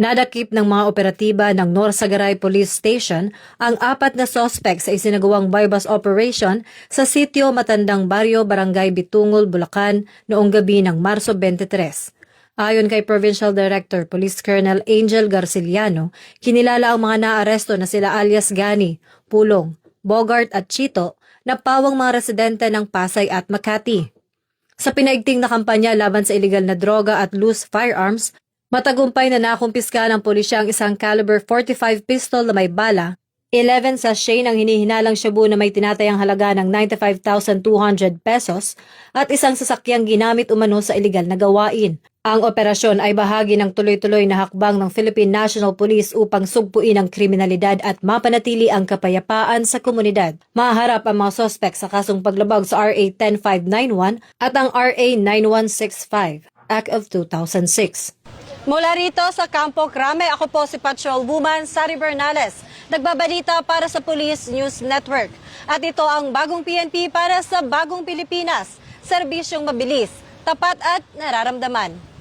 Nadakip ng mga operatiba ng Norsagaray Police Station ang 4 na suspect sa isinagawang bypass operation sa sitio Matandang Baryo, Barangay Bitungol, Bulacan noong gabi ng Marso 23. Ayon kay Provincial Director Police Colonel Angel Garciliano, kinilala ang mga naaresto na sila alias Gani, Pulong, Bogart at Chito na pawang mga residente ng Pasay at Makati. Sa pinaigting na kampanya laban sa iligal na droga at loose firearms, matagumpay na nakumpiska ng pulisya ang isang caliber .45 pistol na may bala, 11 sachet ng hinihinalang shabu na may tinatayang halaga ng 95,200 pesos at isang sasakyang ginamit umano sa iligal na gawain. Ang operasyon ay bahagi ng tuloy-tuloy na hakbang ng Philippine National Police upang sugpuin ang kriminalidad at mapanatili ang kapayapaan sa komunidad. Maharap ang mga sospek sa kasong paglabag sa RA 10591 at ang RA 9165, Act of 2006. Mula rito sa Campo Crame, ako po si Patrol Woman Sari Bernales, nagbabalita para sa Police News Network. At ito ang bagong PNP para sa bagong Pilipinas, serbisyong mabilis, tapat at nararamdaman.